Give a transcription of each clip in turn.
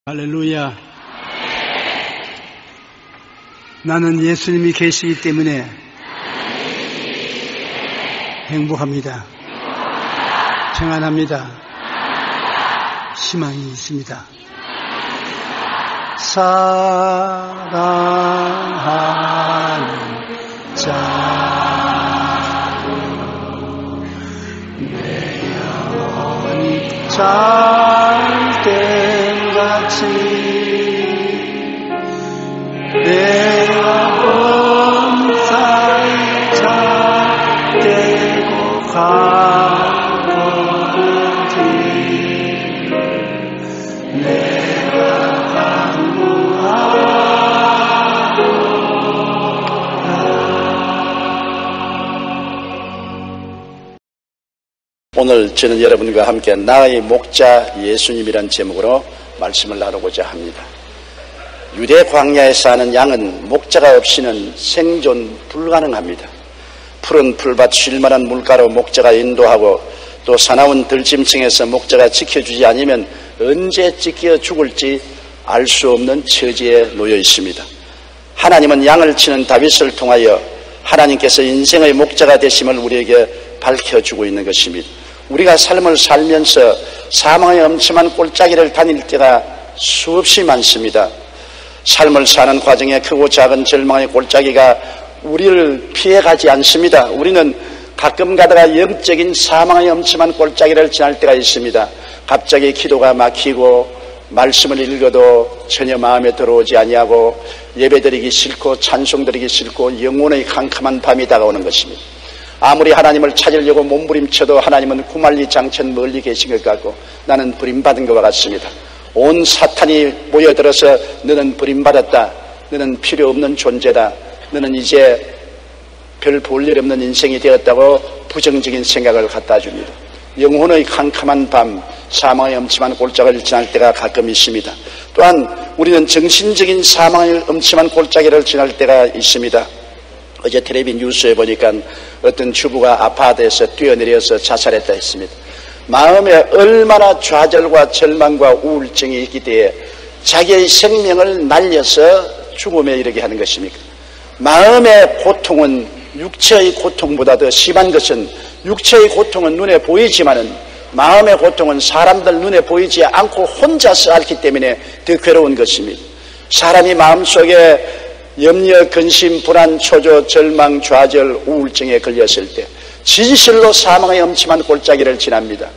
할렐루야. 나는 예수님이 계시기 때문에 행복합니다. 평안합니다. 희망이 있습니다. 사랑하는 자, 내 영혼이 잘된같이 내가 범사에 잘되고 가보는지 내가 오늘 저는 여러분과 함께 나의 목자 예수님이란 제목으로 말씀을 나누고자 합니다. 유대 광야에 사는 양은 목자가 없이는 생존 불가능합니다. 푸른 풀밭 쉴만한 물가로 목자가 인도하고 또 사나운 들짐승에서 목자가 지켜주지 않으면 언제 찢겨 죽을지 알 수 없는 처지에 놓여 있습니다. 하나님은 양을 치는 다윗을 통하여 하나님께서 인생의 목자가 되심을 우리에게 밝혀주고 있는 것입니다. 우리가 삶을 살면서 사망의 엄침한 골짜기를 다닐 때가 수없이 많습니다. 삶을 사는 과정에 크고 작은 절망의 골짜기가 우리를 피해가지 않습니다. 우리는 가끔 가다가 영적인 사망의 엄침한 골짜기를 지날 때가 있습니다. 갑자기 기도가 막히고 말씀을 읽어도 전혀 마음에 들어오지 아니하고 예배드리기 싫고 찬송드리기 싫고 영혼의 캄캄한 밤이 다가오는 것입니다. 아무리 하나님을 찾으려고 몸부림쳐도 하나님은 구만리장천 멀리 계신 것 같고 나는 버림받은 것과 같습니다. 온 사탄이 모여들어서 너는 버림받았다, 너는 필요 없는 존재다, 너는 이제 별 볼 일 없는 인생이 되었다고 부정적인 생각을 갖다 줍니다. 영혼의 캄캄한 밤, 사망의 엄침한 골짜기를 지날 때가 가끔 있습니다. 또한 우리는 정신적인 사망의 엄침한 골짜기를 지날 때가 있습니다. 어제 텔레비 뉴스에 보니까 어떤 주부가 아파트에서 뛰어내려서 자살했다 했습니다. 마음에 얼마나 좌절과 절망과 우울증이 있기 때문에 자기의 생명을 날려서 죽음에 이르게 하는 것입니까? 마음의 고통은 육체의 고통보다 더 심한 것은 육체의 고통은 눈에 보이지만은 마음의 고통은 사람들 눈에 보이지 않고 혼자서 앓기 때문에 더 괴로운 것입니다. 사람이 마음속에 염려, 근심, 불안, 초조, 절망, 좌절, 우울증에 걸렸을 때 진실로 사망의 엄침한 골짜기를 지납니다.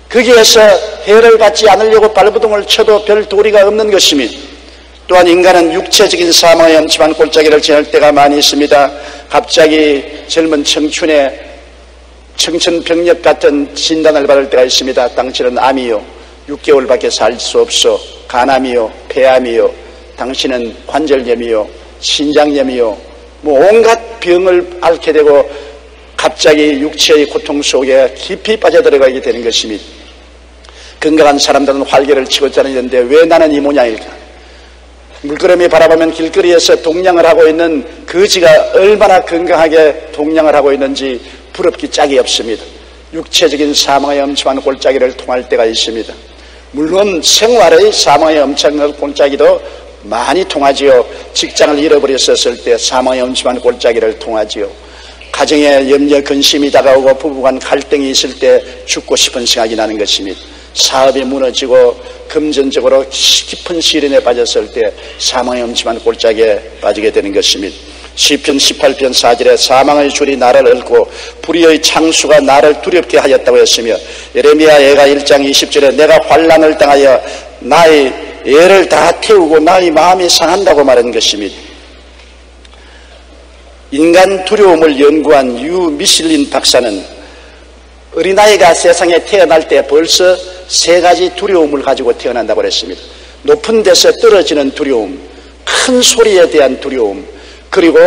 거기에서 해를 받지 않으려고 발버둥을 쳐도 별 도리가 없는 것입니다. 또한 인간은 육체적인 사망의 엄침한 골짜기를 지날 때가 많이 있습니다. 갑자기 젊은 청춘에 청천벽력 같은 진단을 받을 때가 있습니다. 당신은 암이요, 6개월밖에 살 수 없어, 간암이요, 폐암이요, 당신은 관절염이요, 신장염이요, 온갖 병을 앓게 되고 갑자기 육체의 고통 속에 깊이 빠져들어가게 되는 것입니다. 건강한 사람들은 활개를 치고 다니는데 왜 나는 이 모양일까? 물끄러미 바라보면 길거리에서 동냥을 하고 있는 거지가 얼마나 건강하게 동냥을 하고 있는지 부럽기 짝이 없습니다. 육체적인 사망의 엄침한 골짜기를 통할 때가 있습니다. 물론 생활의 사망의 엄청난 골짜기도 많이 통하지요. 직장을 잃어버렸었을 때 사망의 엄침한 골짜기를 통하지요. 가정에 염려 근심이 다가오고 부부간 갈등이 있을 때 죽고 싶은 생각이 나는 것입니다. 사업이 무너지고 금전적으로 깊은 시련에 빠졌을 때 사망의 엄침한 골짜기에 빠지게 되는 것입니다. 시편 18편 4절에 사망의 줄이 나를 얽고 불의의 창수가 나를 두렵게 하였다고 했으며 예레미야 예가 1장 20절에 내가 환난을 당하여 나의 애를 다 태우고 나의 마음이 상한다고 말한 것입니다. 인간 두려움을 연구한 유 미슐린 박사는 어린아이가 세상에 태어날 때 벌써 3가지 두려움을 가지고 태어난다고 했습니다. 높은 데서 떨어지는 두려움, 큰 소리에 대한 두려움, 그리고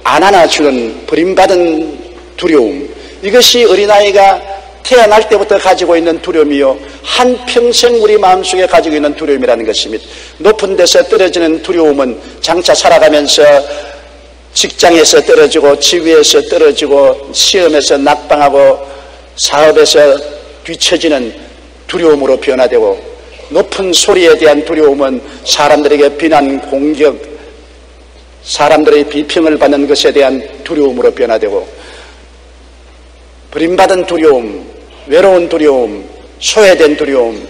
안 안아주는 버림받은 두려움. 이것이 어린아이가 태어날 때부터 가지고 있는 두려움이요, 한평생 우리 마음속에 가지고 있는 두려움이라는 것입니다. 높은 데서 떨어지는 두려움은 장차 살아가면서 직장에서 떨어지고 지위에서 떨어지고 시험에서 낙방하고 사업에서 뒤처지는 두려움으로 변화되고 높은 소리에 대한 두려움은 사람들에게 비난, 공격, 사람들의 비평을 받는 것에 대한 두려움으로 변화되고, 버림받은 두려움, 외로운 두려움, 소외된 두려움,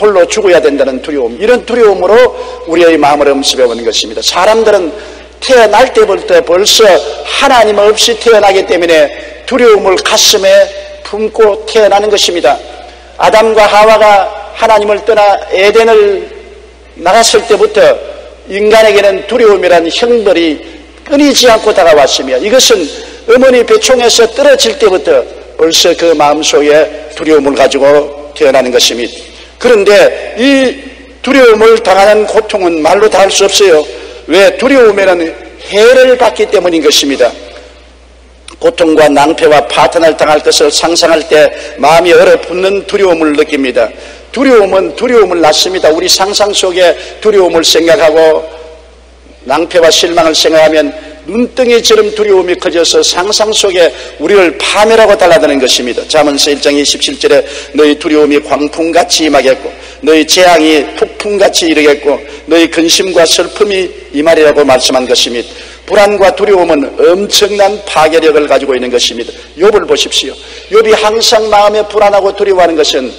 홀로 죽어야 된다는 두려움, 이런 두려움으로 우리의 마음을 엄습해오는 것입니다. 사람들은 태어날 때부터 벌써 하나님 없이 태어나기 때문에 두려움을 가슴에 품고 태어나는 것입니다. 아담과 하와가 하나님을 떠나 에덴을 나갔을 때부터 인간에게는 두려움이라는 형벌이 끊이지 않고 다가왔으며, 이것은 어머니 배총에서 떨어질 때부터 벌써 그 마음속에 두려움을 가지고 태어나는 것입니다. 그런데 이 두려움을 당하는 고통은 말로 다 할 수 없어요. 왜? 두려움에는 해를 받기 때문인 것입니다. 고통과 낭패와 파탄을 당할 것을 상상할 때 마음이 얼어붙는 두려움을 느낍니다. 두려움은 두려움을 낳습니다. 우리 상상 속에 두려움을 생각하고 낭패와 실망을 생각하면 눈덩이처럼 두려움이 커져서 상상 속에 우리를 파멸하고 달라드는 것입니다. 잠언서 1장 27절에 너희 두려움이 광풍같이 임하겠고 너희 재앙이 폭풍같이 이르겠고 너희 근심과 슬픔이 임하리라고 말씀한 것입니다. 불안과 두려움은 엄청난 파괴력을 가지고 있는 것입니다. 욥을 보십시오. 욥이 항상 마음에 불안하고 두려워하는 것은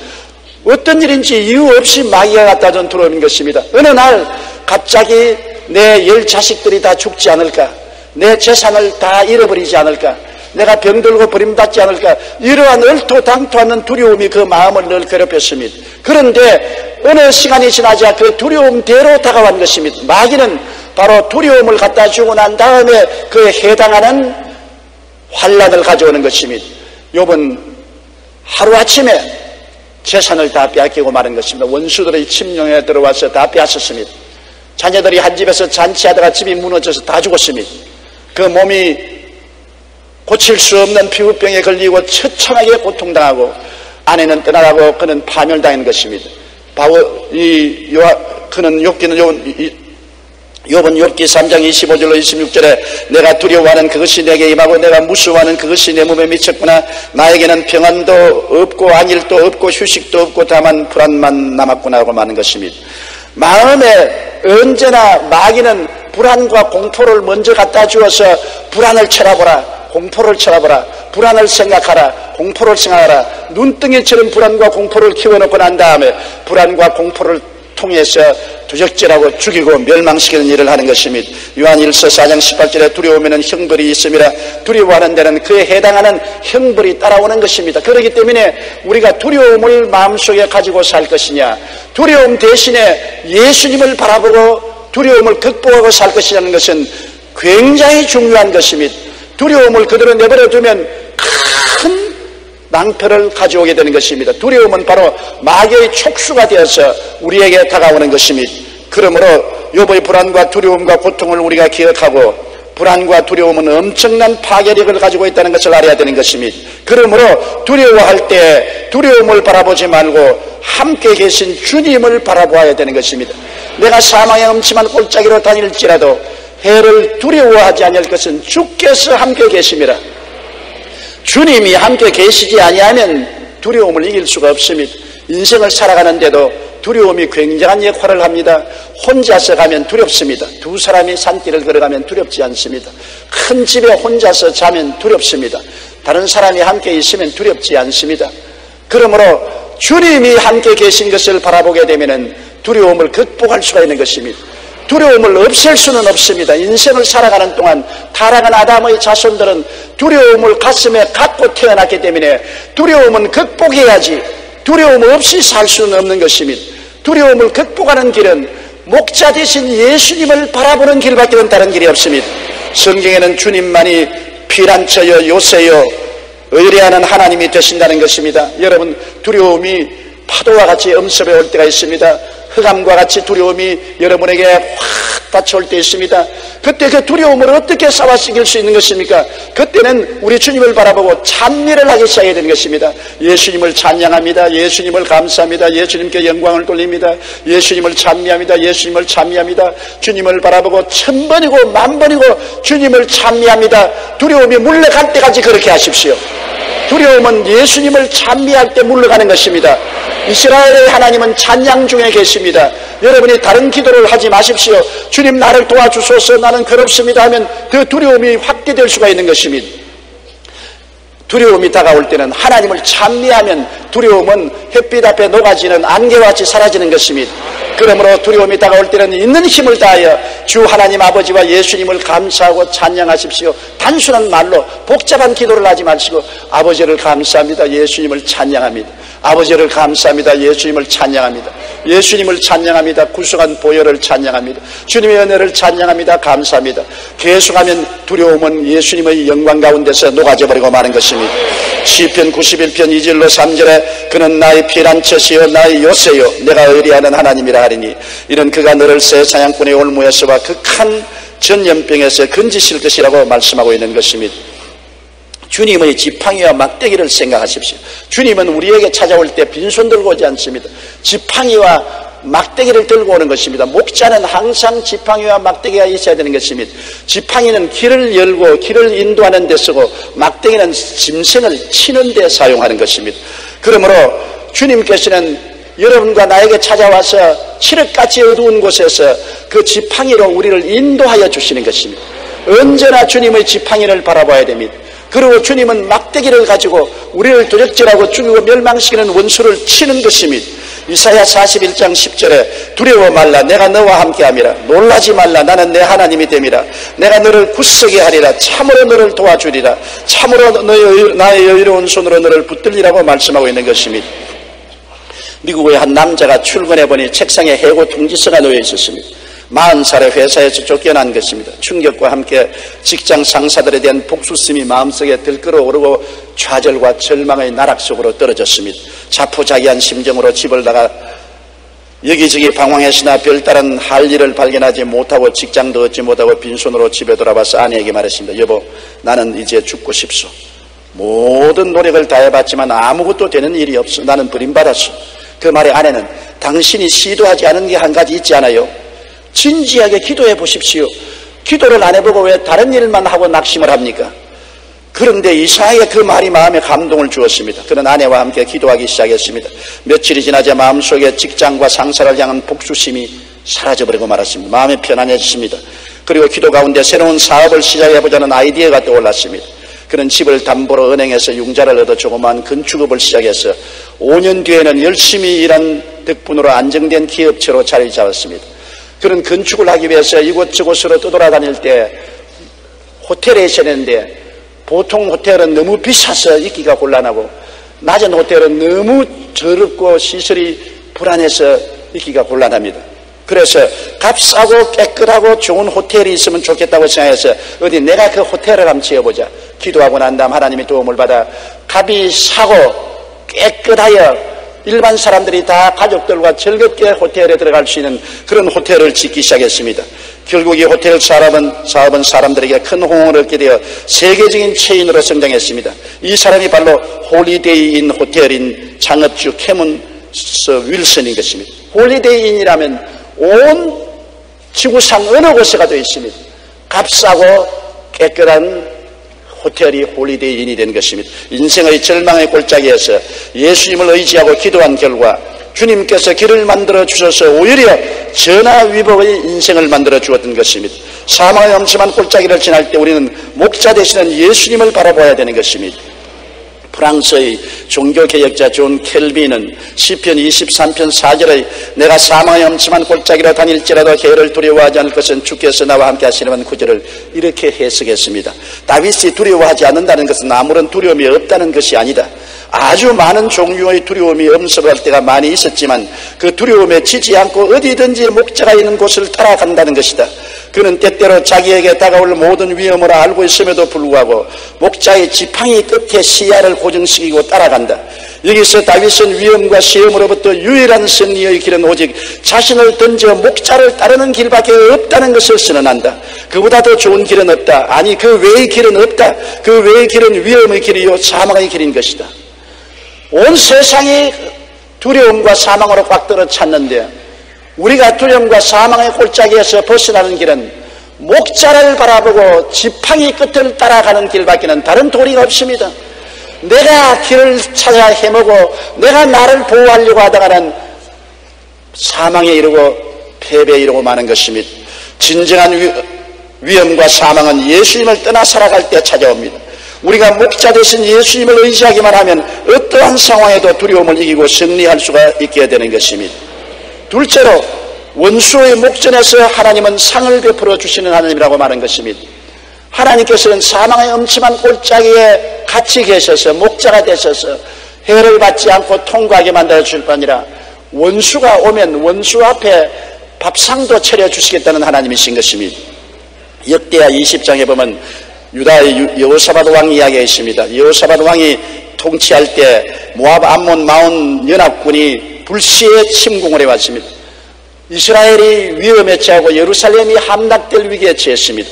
어떤 일인지 이유 없이 마귀가 갖다 준 두려움인 것입니다. 어느 날 갑자기 내 10자식들이 다 죽지 않을까, 내 재산을 다 잃어버리지 않을까, 내가 병들고 버림받지 않을까, 이러한 얼토당토하는 두려움이 그 마음을 늘 괴롭혔습니다. 그런데 어느 시간이 지나자 그 두려움대로 다가온 것입니다. 마귀는 바로 두려움을 갖다 주고 난 다음에 그에 해당하는 환난을 가져오는 것입니다. 욥은 하루아침에 재산을 다 빼앗기고 마는 것입니다. 원수들의 침략에 들어와서 다 빼앗았습니다. 자녀들이 한 집에서 잔치하다가 집이 무너져서 다 죽었습니다. 그 몸이 고칠 수 없는 피부병에 걸리고 처참하게 고통당하고 아내는 떠나가고 그는 파멸당한 것입니다. 그는 욥은 욥기 3장 25절로 26절에 내가 두려워하는 그것이 내게 임하고 내가 무서워하는 그것이 내 몸에 미쳤구나. 나에게는 평안도 없고 안일도 없고 휴식도 없고 다만 불안만 남았구나 하고 말하는 것입니다. 마음에 언제나 마귀는 불안과 공포를 먼저 갖다 주어서 불안을 쳐다보라, 공포를 쳐다보라, 불안을 생각하라, 공포를 생각하라, 눈덩이처럼 불안과 공포를 키워놓고 난 다음에 불안과 공포를 통해서 도적질하고 죽이고 멸망시키는 일을 하는 것입니다. 요한일서 4장 18절에 두려움에는 형벌이 있음이라. 두려워하는 데는 그에 해당하는 형벌이 따라오는 것입니다. 그렇기 때문에 우리가 두려움을 마음속에 가지고 살 것이냐, 두려움 대신에 예수님을 바라보고 두려움을 극복하고 살 것이라는 것은 굉장히 중요한 것입니다. 두려움을 그대로 내버려 두면 큰 낭패를 가져오게 되는 것입니다. 두려움은 바로 마귀의 촉수가 되어서 우리에게 다가오는 것입니다. 그러므로 욥의 불안과 두려움과 고통을 우리가 기억하고 불안과 두려움은 엄청난 파괴력을 가지고 있다는 것을 알아야 되는 것입니다. 그러므로 두려워할 때 두려움을 바라보지 말고 함께 계신 주님을 바라보아야 되는 것입니다. 내가 사망의 음침한 골짜기로 다닐지라도 해를 두려워하지 아니할 것은 주께서 함께 계심이라. 주님이 함께 계시지 아니하면 두려움을 이길 수가 없습니다. 인생을 살아가는데도 두려움이 굉장한 역할을 합니다. 혼자서 가면 두렵습니다. 두 사람이 산길을 걸어가면 두렵지 않습니다. 큰 집에 혼자서 자면 두렵습니다. 다른 사람이 함께 있으면 두렵지 않습니다. 그러므로 주님이 함께 계신 것을 바라보게 되면 두려움을 극복할 수가 있는 것입니다. 두려움을 없앨 수는 없습니다. 인생을 살아가는 동안 타락한 아담의 자손들은 두려움을 가슴에 갖고 태어났기 때문에 두려움은 극복해야지 두려움 없이 살 수는 없는 것입니다. 두려움을 극복하는 길은 목자 되신 예수님을 바라보는 길밖에 다른 길이 없습니다. 성경에는 주님만이 피난처여 요새여 의뢰하는 하나님이 되신다는 것입니다. 여러분, 두려움이 파도와 같이 엄습해 올 때가 있습니다. 흑암과 같이 두려움이 여러분에게 확 닫혀올 때 있습니다. 그때 그 두려움을 어떻게 싸워시킬 수 있는 것입니까? 그때는 우리 주님을 바라보고 찬미를 하기 시작해야 되는 것입니다. 예수님을 찬양합니다. 예수님을 감사합니다. 예수님께 영광을 돌립니다. 예수님을 찬미합니다. 예수님을 찬미합니다. 주님을 바라보고 1000번이고 10,000번이고 주님을 찬미합니다. 두려움이 물러갈 때까지 그렇게 하십시오. 두려움은 예수님을 찬미할 때 물러가는 것입니다. 이스라엘의 하나님은 찬양 중에 계십니다. 여러분이 다른 기도를 하지 마십시오. 주님 나를 도와주소서, 나는 괴롭습니다 하면 그 두려움이 확대될 수가 있는 것입니다. 두려움이 다가올 때는 하나님을 찬미하면 두려움은 햇빛 앞에 녹아지는 안개와 같이 사라지는 것입니다. 그러므로 두려움이 다가올 때는 있는 힘을 다하여 주 하나님 아버지와 예수님을 감사하고 찬양하십시오. 단순한 말로 복잡한 기도를 하지 마시고 아버지를 감사합니다, 예수님을 찬양합니다. 아버지를 감사합니다, 예수님을 찬양합니다. 예수님을 찬양합니다. 구속한 보혈을 찬양합니다. 주님의 은혜를 찬양합니다. 감사합니다. 계속하면 두려움은 예수님의 영광 가운데서 녹아져 버리고 마는 것입니다. 시편 91편 2절로 3절에 그는 나의 피난처시요 나의 요새요 내가 의리하는 하나님이라 하리니 이는 그가 너를 새 사냥꾼의 올무에서와 극한 전염병에서 건지실 것이라고 말씀하고 있는 것입니다. 주님의 지팡이와 막대기를 생각하십시오. 주님은 우리에게 찾아올 때 빈손 들고 오지 않습니다. 지팡이와 막대기를 들고 오는 것입니다. 목자는 항상 지팡이와 막대기가 있어야 되는 것입니다. 지팡이는 길을 열고 길을 인도하는 데 쓰고 막대기는 짐승을 치는 데 사용하는 것입니다. 그러므로 주님께서는 여러분과 나에게 찾아와서 칠흑같이 어두운 곳에서 그 지팡이로 우리를 인도하여 주시는 것입니다. 언제나 주님의 지팡이를 바라봐야 됩니다. 그리고 주님은 막대기를 가지고 우리를 도적질하고 죽이고 멸망시키는 원수를 치는 것입니다. 이사야 41장 10절에 두려워 말라 내가 너와 함께함이라 놀라지 말라 나는 내 하나님이 됨이라 내가 너를 굳세게 하리라 참으로 너를 도와주리라 참으로 나의 여유로운 손으로 너를 붙들리라고 말씀하고 있는 것입니다. 미국의 한 남자가 출근해보니 책상에 해고 통지서가 놓여 있었습니다. 40살에 회사에서 쫓겨난 것입니다. 충격과 함께 직장 상사들에 대한 복수심이 마음속에 들끓어오르고 좌절과 절망의 나락 속으로 떨어졌습니다. 자포자기한 심정으로 집을 나가 여기저기 방황했으나 별다른 할 일을 발견하지 못하고 직장도 얻지 못하고 빈손으로 집에 돌아와서 아내에게 말했습니다. 여보, 나는 이제 죽고 싶소. 모든 노력을 다해봤지만 아무것도 되는 일이 없어. 나는 버림받았어. 그 말에 아내는 당신이 시도하지 않은 게 한 가지 있지 않아요? 진지하게 기도해 보십시오. 기도를 안 해보고 왜 다른 일만 하고 낙심을 합니까? 그런데 이상하게 그 말이 마음에 감동을 주었습니다. 그는 아내와 함께 기도하기 시작했습니다. 며칠이 지나자 마음속에 직장과 상사를 향한 복수심이 사라져버리고 말았습니다. 마음이 편안해졌습니다. 그리고 기도 가운데 새로운 사업을 시작해보자는 아이디어가 떠올랐습니다. 그는 집을 담보로 은행에서 융자를 얻어 조그마한 건축업을 시작해서 5년 뒤에는 열심히 일한 덕분으로 안정된 기업체로 자리 잡았습니다. 그는 건축을 하기 위해서 이곳저곳으로 떠돌아다닐 때 호텔에 있어야 되는데 보통 호텔은 너무 비싸서 있기가 곤란하고 낮은 호텔은 너무 더럽고 시설이 불안해서 있기가 곤란합니다. 그래서 값싸고 깨끗하고 좋은 호텔이 있으면 좋겠다고 생각해서 어디 내가 그 호텔을 한번 지어보자. 기도하고 난 다음 하나님의 도움을 받아 값이 싸고 깨끗하여 일반 사람들이 다 가족들과 즐겁게 호텔에 들어갈 수 있는 그런 호텔을 짓기 시작했습니다. 결국 이 호텔 사업은 사람들에게 큰 호응을 얻게 되어 세계적인 체인으로 성장했습니다. 이 사람이 바로 홀리데이인 호텔인 창업주 캐먼스 윌슨인 것입니다. 홀리데이인이라면 온 지구상 어느 곳에 가도 있습니다. 값싸고 깨끗한 호텔이 홀리데이인이 된 것입니다. 인생의 절망의 골짜기에서 예수님을 의지하고 기도한 결과 주님께서 길을 만들어 주셔서 오히려 전화위복의 인생을 만들어 주었던 것입니다. 사망의 엄침한 골짜기를 지날 때 우리는 목자 되시는 예수님을 바라봐야 되는 것입니다. 프랑스의 종교개혁자 존 켈빈은 시편 23편 4절의 내가 사망의 엄침한 골짜기로 다닐지라도 해를 두려워하지 않을 것은 주께서 나와 함께 하시려는 구절을 이렇게 해석했습니다. 다윗이 두려워하지 않는다는 것은 아무런 두려움이 없다는 것이 아니다. 아주 많은 종류의 두려움이 엄습할 때가 많이 있었지만 그 두려움에 지지 않고 어디든지 목자가 있는 곳을 따라간다는 것이다. 그는 때때로 자기에게 다가올 모든 위험을 알고 있음에도 불구하고 목자의 지팡이 끝에 시야를 고정시키고 따라간다. 여기서 다윗은 위험과 시험으로부터 유일한 승리의 길은 오직 자신을 던져 목자를 따르는 길밖에 없다는 것을 선언한다. 그보다 더 좋은 길은 없다. 아니 그 외의 길은 없다. 그 외의 길은 위험의 길이요 사망의 길인 것이다. 온 세상이 두려움과 사망으로 꽉 들어 찼는데 우리가 두려움과 사망의 골짜기에서 벗어나는 길은 목자를 바라보고 지팡이 끝을 따라가는 길밖에는 다른 도리가 없습니다. 내가 길을 찾아 헤매고 내가 나를 보호하려고 하다가는 사망에 이르고 패배에 이르고 마는 것입니다. 진정한 위험과 사망은 예수님을 떠나 살아갈 때 찾아옵니다. 우리가 목자 되신 예수님을 의지하기만 하면 어떠한 상황에도 두려움을 이기고 승리할 수가 있게 되는 것입니다. 둘째로 원수의 목전에서 하나님은 상을 베풀어 주시는 하나님이라고 말한 것입니다. 하나님께서는 사망의 엄침한 골짜기에 같이 계셔서 목자가 되셔서 해를 받지 않고 통과하게 만들어 주실 뿐 아니라 원수가 오면 원수 앞에 밥상도 차려주시겠다는 하나님이신 것입니다. 역대하 20장에 보면 유다의 여호사밧 왕 이야기가 있습니다. 여호사밧 왕이 통치할 때 모압, 암몬, 마온 연합군이 불시에 침공을 해왔습니다. 이스라엘이 위험에 처하고 예루살렘이 함락될 위기에 처했습니다.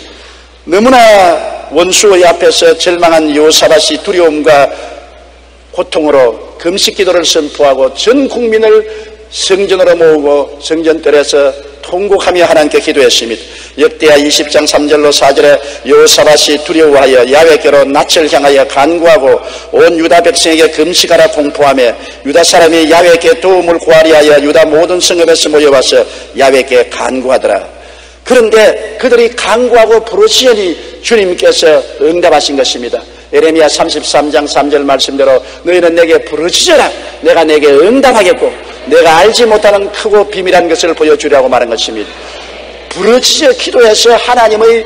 너무나 원수의 앞에서 절망한 여호사밧이 두려움과 고통으로 금식기도를 선포하고 전 국민을 성전으로 모으고 성전뜰에서 통곡하며 하나님께 기도했습니다. 역대하 20장 3절로 4절에 여호사밧이 두려워하여 야훼께로 낯을 향하여 간구하고 온 유다 백성에게 금식하라 공포하며 유다 사람이 야훼께 도움을 구하려 하여 유다 모든 성읍에서 모여와서 야훼께 간구하더라. 그런데 그들이 간구하고 부르시니 주님께서 응답하신 것입니다. 예레미야 33장 3절 말씀대로 너희는 내게 부르짖어라. 내가 내게 응답하겠고 내가 알지 못하는 크고 비밀한 것을 보여주려고 말한 것입니다. 부르짖어 기도해서 하나님의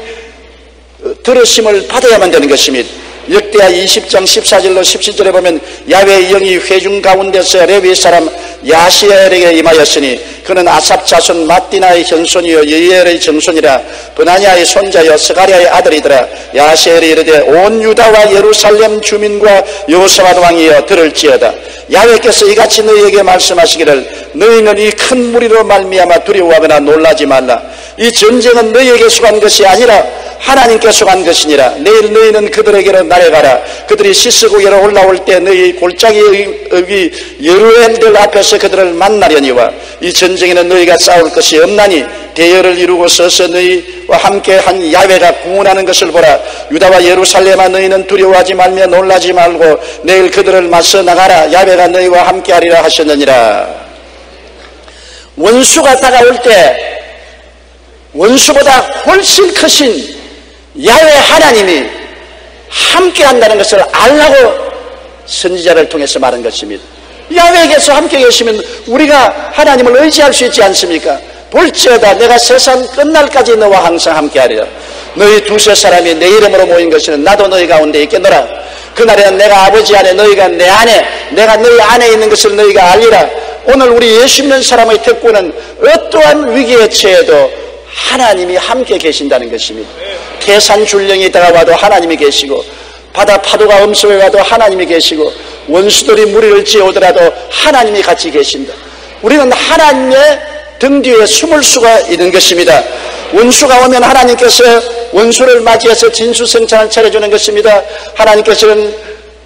들으심을 받아야만 되는 것입니다. 역대하 20장 14절로 17절에 보면 야훼의 영이 회중 가운데서 레위 사람 야시엘에게 임하였으니 그는 아삽 자손 마띠나의 현손이요 여이엘의 정손이라 브나냐의 손자여 스가랴의 아들이더라. 야시엘이 이르되 온 유다와 예루살렘 주민과 여호사밧 왕이여 들을지어다. 야훼께서 이같이 너희에게 말씀하시기를 너희는 이 큰 무리로 말미암아 두려워하거나 놀라지 말라. 이 전쟁은 너희에게 속한 것이 아니라 하나님께 속한 것이니라. 내일 너희는 그들에게로 날아가라. 그들이 시스고개로 올라올 때 너희 골짜기의 여루엘들 앞에서 그들을 만나려니와 이 전쟁에는 너희가 싸울 것이 없나니 대열을 이루고 서서 너희와 함께 한 야훼가 구원하는 것을 보라. 유다와 예루살렘아 너희는 두려워하지 말며 놀라지 말고 내일 그들을 맞서 나가라. 야훼가 너희와 함께 하리라 하셨느니라. 원수가 다가올 때 원수보다 훨씬 크신 야훼 하나님이 함께 한다는 것을 알라고 선지자를 통해서 말한 것입니다. 야훼에게서 함께 계시면 우리가 하나님을 의지할 수 있지 않습니까? 볼지어다 내가 세상 끝날까지 너와 항상 함께 하리라. 너희 두세 사람이 내 이름으로 모인 것이는 나도 너희 가운데 있겠노라. 그날에는 내가 아버지 안에 너희가 내 안에 내가 너희 안에 있는 것을 너희가 알리라. 오늘 우리 예수 믿는 사람의 특권은 어떠한 위기에 처해도 하나님이 함께 계신다는 것입니다. 태산 줄령이 다가와도 하나님이 계시고 바다 파도가 엄습해 와도 하나님이 계시고 원수들이 무리를 지어오더라도 하나님이 같이 계신다. 우리는 하나님의 등 뒤에 숨을 수가 있는 것입니다. 원수가 오면 하나님께서 원수를 맞이해서 진수성찬을 차려주는 것입니다. 하나님께서는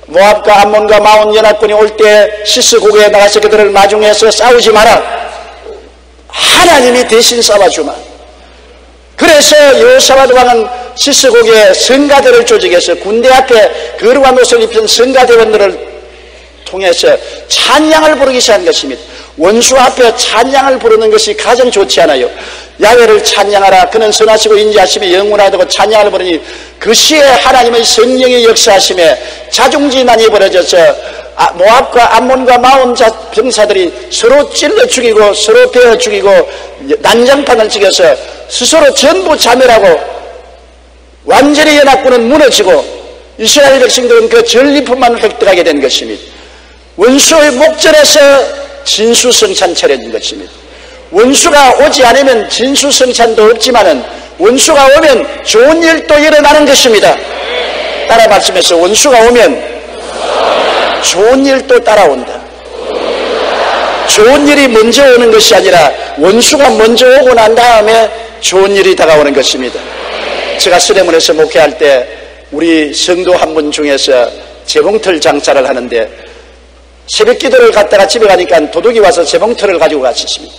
모압과 암몬과 마온 연합군이 올 때 시스고개에 나가서 그들을 마중해서 싸우지 마라. 하나님이 대신 싸워주마. 그래서 여호사밧 왕은 시스고개에 성가대를 조직해서 군대 앞에 거룩한 옷을 입힌 성가대원들을 통해서 찬양을 부르기 시작한 것입니다. 원수 앞에 찬양을 부르는 것이 가장 좋지 않아요. 야훼를 찬양하라. 그는 선하시고 인자하심이 영원하다고 찬양을 부르니 그 시에 하나님의 성령의 역사하심에 자중진환이 벌어져서 모압과 암몬과 마온 병사들이 서로 찔러 죽이고 서로 베어 죽이고 난장판을 찍어서 스스로 전부 자멸하고 완전히 연합군은 무너지고 이스라엘 백성들은 그 전리품만 획득하게 된 것입니다. 원수의 목전에서 진수성찬 차려진 것입니다. 원수가 오지 않으면 진수성찬도 없지만은 원수가 오면 좋은 일도 일어나는 것입니다. 따라 말씀해서 원수가 오면 좋은 일도 따라온다. 좋은 일이 먼저 오는 것이 아니라 원수가 먼저 오고 난 다음에 좋은 일이 다가오는 것입니다. 제가 수레문에서 목회할 때 우리 성도 한 분 중에서 재봉틀 장사를 하는데 새벽 기도를 갔다가 집에 가니까 도둑이 와서 재봉틀을 가지고 갔습니다.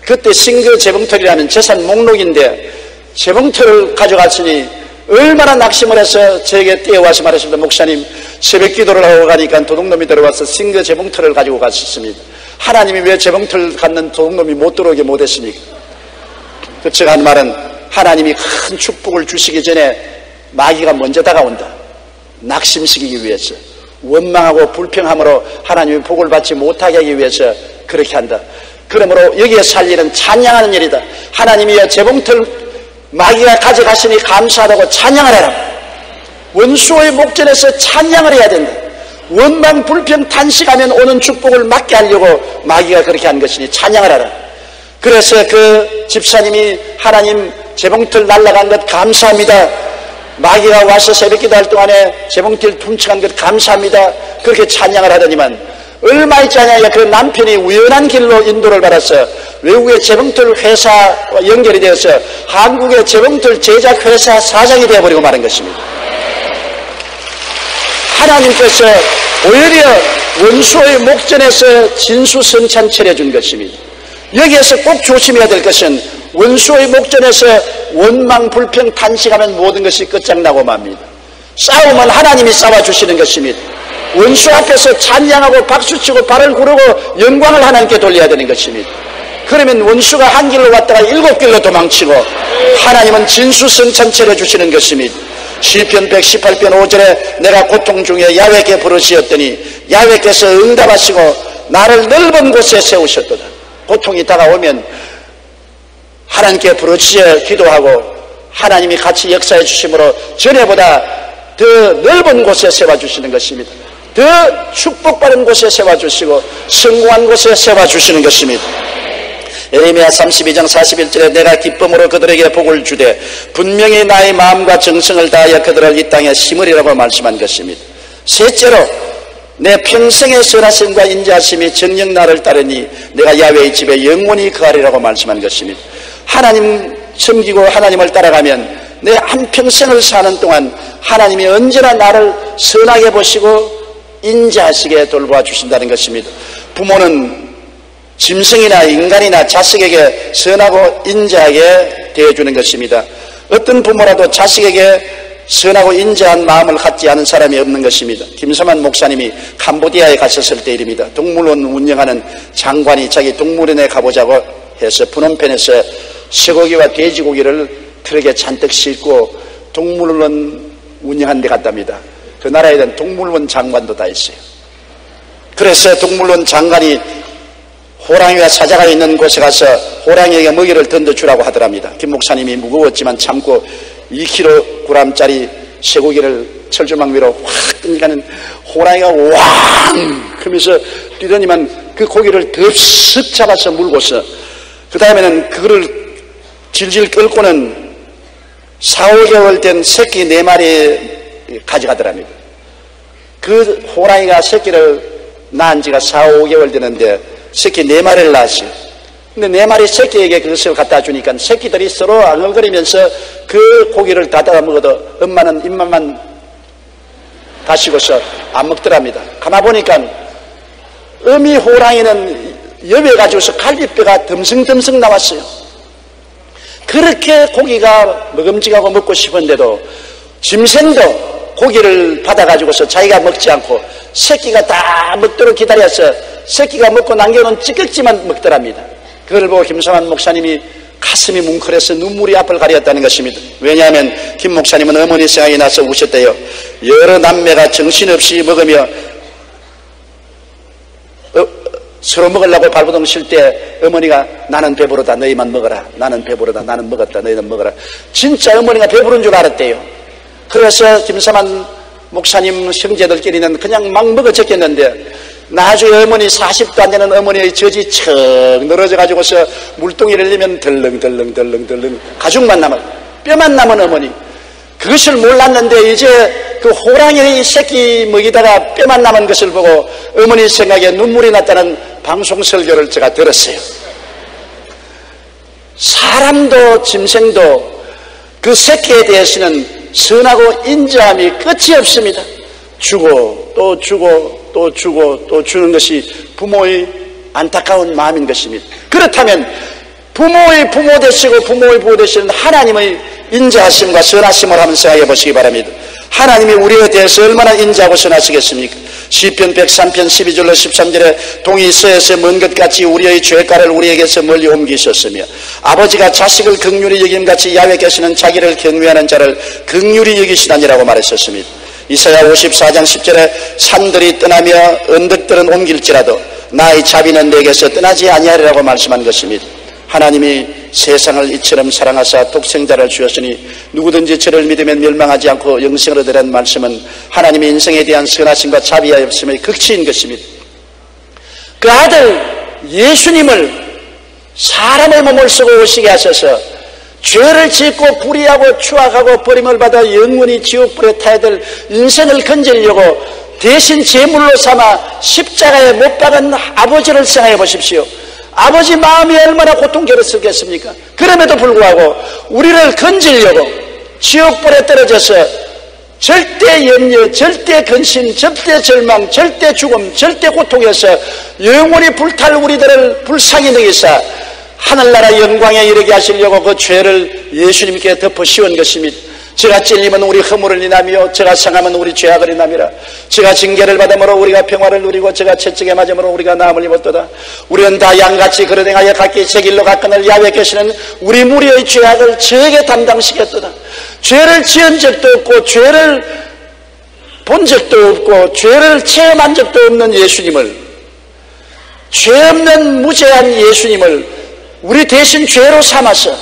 그때 신거 재봉틀이라는 재산 목록인데 재봉틀을 가져갔으니 얼마나 낙심을 해서 저에게 뛰어와서 말했습니다. 목사님, 새벽 기도를 하고 가니까 도둑놈이 들어와서 싱거 재봉틀을 가지고 갔었습니다. 하나님이 왜 재봉틀 갖는 도둑놈이 못 들어오게 못했습니까? 그 제가 한 말은 하나님이 큰 축복을 주시기 전에 마귀가 먼저 다가온다. 낙심시키기 위해서, 원망하고 불평함으로 하나님이 복을 받지 못하게 하기 위해서 그렇게 한다. 그러므로 여기에 살리는 찬양하는 일이다. 하나님이 재봉틀 마귀가 가져가시니 감사하다고 찬양을 해라. 원수의 목전에서 찬양을 해야 된다. 원망 불평 탄식하면 오는 축복을 막게 하려고 마귀가 그렇게 한 것이니 찬양을 하라. 그래서 그 집사님이 하나님 재봉틀 날아간 것 감사합니다. 마귀가 와서 새벽기도 할 동안에 재봉틀 훔쳐간 것 감사합니다. 그렇게 찬양을 하더니만 얼마 있지 않냐, 그 남편이 우연한 길로 인도를 받아서 외국의 재봉틀 회사와 연결이 되어서 한국의 재봉틀 제작 회사 사장이 되어버리고 마는 것입니다. 하나님께서 오히려 원수의 목전에서 진수성찬 차려준 것입니다. 여기에서 꼭 조심해야 될 것은 원수의 목전에서 원망 불평 탄식하면 모든 것이 끝장나고 맙니다. 싸움은 하나님이 싸워주시는 것입니다. 원수 앞에서 찬양하고 박수치고 발을 구르고 영광을 하나님께 돌려야 되는 것입니다. 그러면 원수가 한 길로 왔다가 7길로 도망치고 하나님은 진수성찬 차려주시는 것입니다. 시편 118편 5절에 내가 고통 중에 야훼께 부르시었더니 야훼께서 응답하시고 나를 넓은 곳에 세우셨도다. 고통이 다가오면 하나님께 부르짖어 기도하고 하나님이 같이 역사해 주심으로 전에보다 더 넓은 곳에 세워주시는 것입니다. 더 축복받은 곳에 세워주시고 성공한 곳에 세워주시는 것입니다. 예레미야 32장 41절에 내가 기쁨으로 그들에게 복을 주되 분명히 나의 마음과 정성을 다하여 그들을 이 땅에 심으리라고 말씀한 것입니다. 셋째로 내 평생의 선하심과 인자하심이 정녕 나를 따르니 내가 야훼의 집에 영원히 거하리라고 말씀한 것입니다. 하나님 섬기고 하나님을 따라가면 내 한평생을 사는 동안 하나님이 언제나 나를 선하게 보시고 인자하시게 돌보아 주신다는 것입니다. 부모는 짐승이나 인간이나 자식에게 선하고 인자하게 대해주는 것입니다. 어떤 부모라도 자식에게 선하고 인자한 마음을 갖지 않은 사람이 없는 것입니다. 김서만 목사님이 캄보디아에 갔었을 때 일입니다. 동물원 운영하는 장관이 자기 동물원에 가보자고 해서 푸놈펜에서 쇠고기와 돼지고기를 트럭에 잔뜩 싣고 동물원 운영하는 데 갔답니다. 그 나라에는 동물원 장관도 다 있어요. 그래서 동물원 장관이 호랑이와 사자가 있는 곳에 가서 호랑이에게 먹이를 던져주라고 하더랍니다. 김 목사님이 무거웠지만 참고 2kg짜리 쇠고기를 철조망 위로 확 던지가는 호랑이가 왕! 그러면서 뛰더니만 그 고기를 덥석 잡아서 물고서 그 다음에는 그거를 질질 끌고는 4, 5개월 된 새끼 4마리 가져가더랍니다. 그 호랑이가 새끼를 낳은 지가 4, 5개월 되는데 새끼 4마리를 낳았어요. 근데 4마리 새끼에게 그것을 갖다 주니까 새끼들이 서로 앙얼거리면서 그 고기를 다다가 먹어도 엄마는 입맛만 다시고서 안 먹더랍니다. 가만보니까 어미 호랑이는 여배 가지고서 갈비뼈가 듬성듬성 나왔어요. 그렇게 고기가 먹음직하고 먹고 싶은데도 짐승도 고기를 받아가지고서 자기가 먹지 않고 새끼가 다 먹도록 기다려서 새끼가 먹고 남겨놓은 찌꺼기만 먹더랍니다. 그걸 보고 김성환 목사님이 가슴이 뭉클해서 눈물이 앞을 가렸다는 것입니다. 왜냐하면 김 목사님은 어머니 생각이 나서 우셨대요. 여러 남매가 정신없이 먹으며 서로 먹으려고 발버둥 칠 때 어머니가 나는 배부르다 너희만 먹어라. 나는 배부르다 나는 먹었다 너희는 먹어라. 진짜 어머니가 배부른 줄 알았대요. 그래서 김삼한 목사님 형제들끼리는 그냥 막 먹어졌겠는데 나중에 어머니 40도 안 되는 어머니의 젖이 척 늘어져 가지고서 물동이를 내면 덜렁덜렁 가죽만 남은 뼈만 남은 어머니. 그것을 몰랐는데 이제 그 호랑이 새끼 먹이다가 뼈만 남은 것을 보고 어머니 생각에 눈물이 났다는 방송 설교를 제가 들었어요. 사람도 짐승도 그 새끼에 대해서는 선하고 인자함이 끝이 없습니다. 주고 또 주고 또 주고 또 주는 것이 부모의 안타까운 마음인 것입니다. 그렇다면 부모의 부모 되시고 부모의 부모 되시는 하나님의 인자하심과 선하심을 한번 생각해 보시기 바랍니다. 하나님이 우리에 대해서 얼마나 인자하고 선하시겠습니까? 시편 103편 12절로 13절에 동이 서에서 먼 것 같이 우리의 죄가를 우리에게서 멀리 옮기셨으며 아버지가 자식을 긍휼히 여김같이 야훼께서는 자기를 경외하는 자를 긍휼히 여기시다니라고 말했었습니다. 이사야 54장 10절에 산들이 떠나며 언덕들은 옮길지라도 나의 자비는 내게서 떠나지 아니하리라고 말씀한 것입니다. 하나님이 세상을 이처럼 사랑하사 독생자를 주셨으니 누구든지 저를 믿으면 멸망하지 않고 영생을 얻으라는 말씀은 하나님의 인생에 대한 선하심과 자비하였음의 극치인 것입니다. 그 아들 예수님을 사람의 몸을 쓰고 오시게 하셔서 죄를 짓고 불의하고 추악하고 버림을 받아 영원히 지옥불에 타야 될 인생을 건지려고 대신 제물로 삼아 십자가에 못 박은 아버지를 생각해 보십시오. 아버지 마음이 얼마나 고통스럽겠습니까? 그럼에도 불구하고 우리를 건지려고 지옥불에 떨어져서 절대 염려, 절대 근심, 절대 절망, 절대 죽음, 절대 고통에서 영원히 불탈 우리들을 불쌍히 여기사 하늘나라 영광에 이르게 하시려고 그 죄를 예수님께 덮어 씌운 것입니다. 제가 찔리면 우리 허물을 인하며 제가 상하면 우리 죄악을 인함이라. 제가 징계를 받음으로 우리가 평화를 누리고 제가 채찍에 맞음으로 우리가 나음을 입었도다. 우리는 다 양같이 그러댕하여 각기 제 길로 갔거늘 야훼께서는 우리 무리의 죄악을 저에게 담당시켰도다. 죄를 지은 적도 없고 죄를 본 적도 없고 죄를 체험한 적도 없는 예수님을, 죄 없는 무죄한 예수님을 우리 대신 죄로 삼아서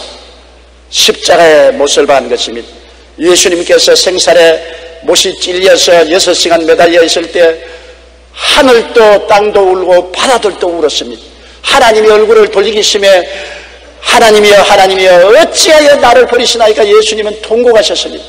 십자가에 못을 박은 것입니다. 예수님께서 생살에 못이 찔려서 6시간 매달려 있을 때 하늘도 땅도 울고 바다들도 울었습니다. 하나님이 얼굴을 돌리기심에 하나님이여 하나님이여 어찌하여 나를 버리시나이까 예수님은 통곡하셨습니다.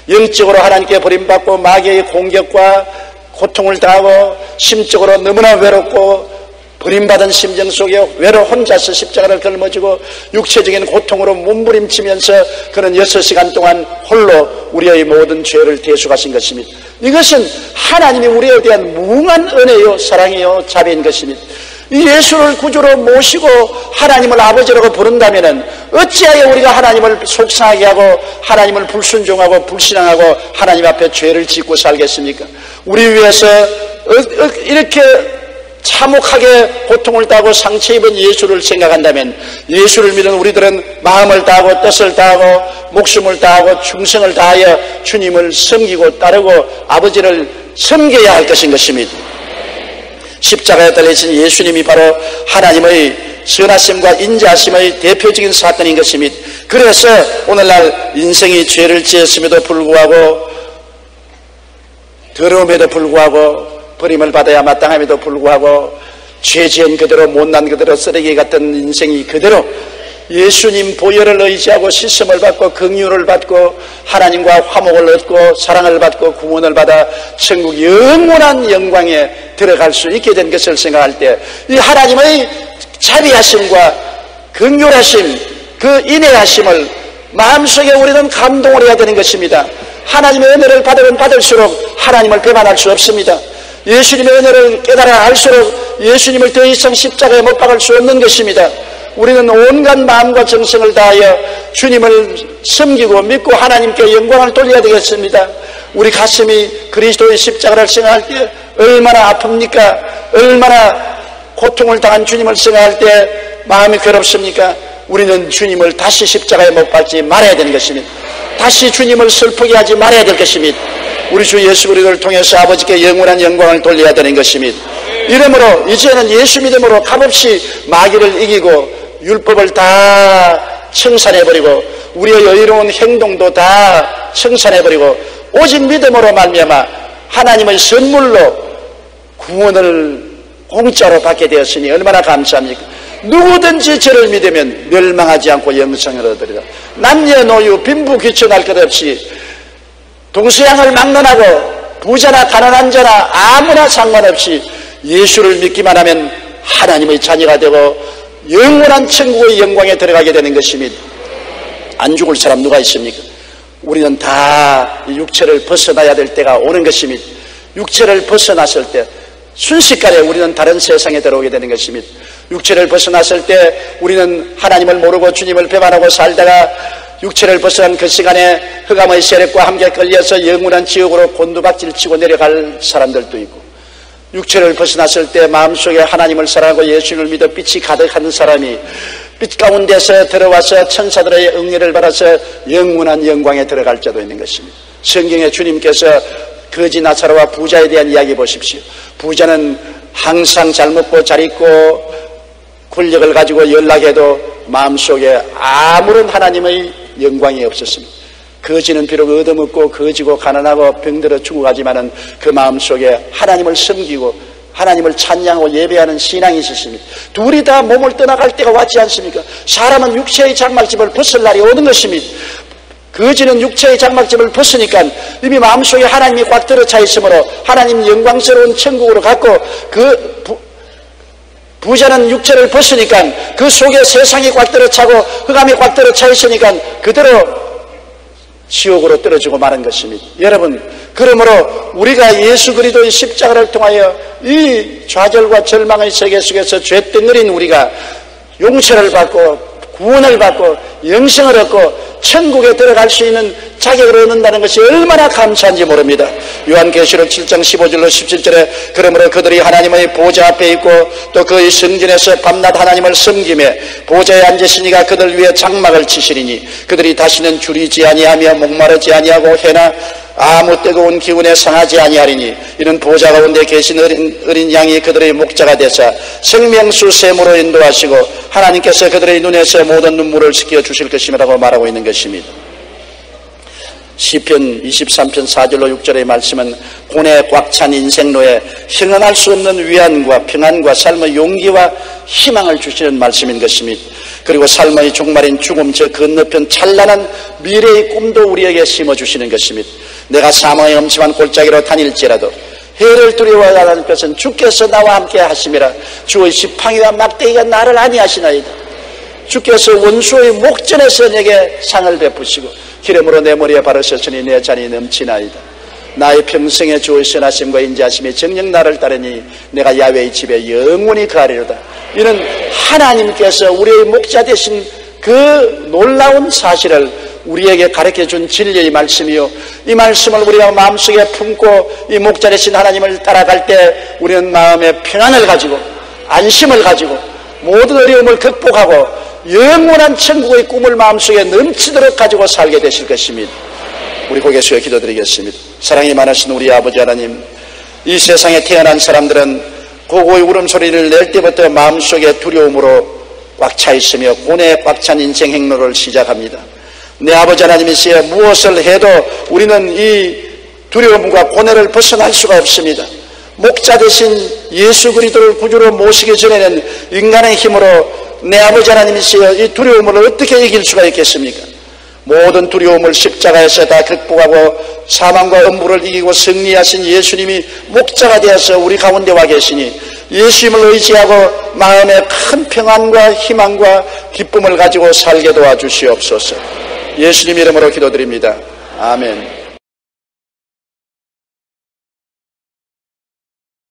영적으로 하나님께 버림받고 마귀의 공격과 고통을 당하고 심적으로 너무나 외롭고 버림받은 심정 속에 혼자서 십자가를 걸머지고 육체적인 고통으로 몸부림치면서 그런 6시간 동안 홀로 우리의 모든 죄를 대속하신 것입니다. 이것은 하나님이 우리에 대한 무궁한 은혜요 사랑이요 자비인 것입니다. 이 예수를 구주로 모시고 하나님을 아버지라고 부른다면 어찌하여 우리가 하나님을 속상하게 하고 하나님을 불순종하고 불신앙하고 하나님 앞에 죄를 짓고 살겠습니까? 우리 위해서 이렇게 참혹하게 고통을 당하고 상처 입은 예수를 생각한다면 예수를 믿은 우리들은 마음을 다하고 뜻을 다하고 목숨을 다하고 충성을 다하여 주님을 섬기고 따르고 아버지를 섬겨야 할 것인 것입니다. 십자가에 달리신 예수님이 바로 하나님의 선하심과 인자하심의 대표적인 사건인 것입니다. 그래서 오늘날 인생이 죄를 지었음에도 불구하고 더러움에도 불구하고 버림을 받아야 마땅함에도 불구하고 죄 지은 그대로 못난 그대로 쓰레기 같은 인생이 그대로 예수님 보혈을 의지하고 씻음을 받고 긍휼을 받고 하나님과 화목을 얻고 사랑을 받고 구원을 받아 천국 영원한 영광에 들어갈 수 있게 된 것을 생각할 때 이 하나님의 자비하심과 긍휼하심, 그 인애하심을 마음속에 우리는 감동을 해야 되는 것입니다. 하나님의 은혜를 받으면 받을수록 하나님을 배반할 수 없습니다. 예수님의 은혜를 깨달아 알수록 예수님을 더 이상 십자가에 못 박을 수 없는 것입니다. 우리는 온갖 마음과 정성을 다하여 주님을 섬기고 믿고 하나님께 영광을 돌려야 되겠습니다. 우리 가슴이 그리스도의 십자가를 생각할 때 얼마나 아픕니까? 얼마나 고통을 당한 주님을 생각할 때 마음이 괴롭습니까? 우리는 주님을 다시 십자가에 못 박지 말아야 되는 것입니다. 다시 주님을 슬프게 하지 말아야 될 것입니다. 우리 주 예수 그리스도를 통해서 아버지께 영원한 영광을 돌려야 되는 것입니다. 이러므로 이제는 예수 믿음으로 값없이 마귀를 이기고 율법을 다 청산해버리고 우리의 의로운 행동도 다 청산해버리고 오직 믿음으로 말미암아 하나님의 선물로 구원을 공짜로 받게 되었으니 얼마나 감사합니까? 누구든지 저를 믿으면 멸망하지 않고 영생을 얻으리라. 남녀노유 빈부귀천할 것 없이 동서양을 막론하고 부자나 가난한 자나 아무나 상관없이 예수를 믿기만 하면 하나님의 자녀가 되고 영원한 천국의 영광에 들어가게 되는 것입니다. 안 죽을 사람 누가 있습니까? 우리는 다 육체를 벗어나야 될 때가 오는 것입니다. 육체를 벗어났을 때 순식간에 우리는 다른 세상에 들어오게 되는 것입니다. 육체를 벗어났을 때 우리는 하나님을 모르고 주님을 배반하고 살다가 육체를 벗어난 그 시간에 흑암의 세력과 함께 끌려서 영원한 지옥으로 곤두박질 치고 내려갈 사람들도 있고, 육체를 벗어났을 때 마음속에 하나님을 사랑하고 예수를 믿어 빛이 가득한 사람이 빛 가운데서 들어와서 천사들의 응애를 받아서 영원한 영광에 들어갈 자도 있는 것입니다. 성경에 주님께서 거지 나사로와 부자에 대한 이야기 보십시오. 부자는 항상 잘 먹고 잘 입고 권력을 가지고 연락해도 마음속에 아무런 하나님의 영광이 없었습니다. 거지는 비록 얻어먹고 거지고 가난하고 병들어 죽어가지만은 그 마음속에 하나님을 섬기고 하나님을 찬양하고 예배하는 신앙이 있었습니다. 둘이 다 몸을 떠나갈 때가 왔지 않습니까? 사람은 육체의 장막집을 벗을 날이 오는 것입니다. 거지는 육체의 장막집을 벗으니까 이미 마음속에 하나님이 꽉 들어차 있으므로 하나님 영광스러운 천국으로 갔고, 부자는 육체를 벗으니까 그 속에 세상이 꽉 들어차고 흑암이 꽉 들어차 있으니까 그대로 지옥으로 떨어지고 마는 것입니다. 여러분, 그러므로 우리가 예수 그리스도의 십자가를 통하여 이 좌절과 절망의 세계 속에서 죄 덩어린 우리가 용서를 받고 구원을 받고 영생을 얻고 천국에 들어갈 수 있는 자격을 얻는다는 것이 얼마나 감사한지 모릅니다. 요한계시록 7장 15절로 17절에 그러므로 그들이 하나님의 보좌 앞에 있고 또 그의 성전에서 밤낮 하나님을 섬기며 보좌에 앉으시니가 그들 위에 장막을 치시리니 그들이 다시는 줄이지 아니하며 목마르지 아니하고 해나 아무 뜨거운 기운에 상하지 아니하리니 이는 보좌 가운데 계신 어린 양이 그들의 목자가 되사 생명수 샘으로 인도하시고 하나님께서 그들의 눈에서 모든 눈물을 씻겨 주실 것이라고 말하고 있는 것입니다. 시편 23편 4절로 6절의 말씀은 고뇌에 꽉 찬 인생로에 형언할 수 없는 위안과 평안과 삶의 용기와 희망을 주시는 말씀인 것입니다. 그리고 삶의 종말인 죽음 저 건너편 찬란한 미래의 꿈도 우리에게 심어주시는 것입니다. 내가 사망의 엄침한 골짜기로 다닐지라도 해를 두려워하지 않을 것은 주께서 나와 함께 하심이라. 주의 지팡이와 막대기가 나를 안위하시나이다. 주께서 원수의 목전에서 내게 상을 베푸시고 기름으로 내 머리에 바르셨으니 내 잔이 넘치나이다. 나의 평생의 주의 선하심과 인자하심이 정녕 나를 따르니 내가 야훼의 집에 영원히 거하리로다. 이는 하나님께서 우리의 목자 되신 그 놀라운 사실을 우리에게 가르쳐준 진리의 말씀이요, 이 말씀을 우리가 마음속에 품고 이 목자 되신 하나님을 따라갈 때 우리는 마음에 평안을 가지고 안심을 가지고 모든 어려움을 극복하고 영원한 천국의 꿈을 마음속에 넘치도록 가지고 살게 되실 것입니다. 우리 고개 숙여 기도드리겠습니다. 사랑이 많으신 우리 아버지 하나님, 이 세상에 태어난 사람들은 고고의 울음소리를 낼 때부터 마음속에 두려움으로 꽉 차 있으며 고뇌에 꽉 찬 인생 행로를 시작합니다. 내 아버지 하나님이시여, 무엇을 해도 우리는 이 두려움과 고뇌를 벗어날 수가 없습니다. 목자 되신 예수 그리스도를 구주로 모시기 전에는 인간의 힘으로 내 아버지 하나님이시여, 이 두려움을 어떻게 이길 수가 있겠습니까? 모든 두려움을 십자가에서 다 극복하고 사망과 엄부를 이기고 승리하신 예수님이 목자가 되어서 우리 가운데 와 계시니 예수님을 의지하고 마음에 큰 평안과 희망과 기쁨을 가지고 살게 도와주시옵소서. 예수님 이름으로 기도드립니다. 아멘.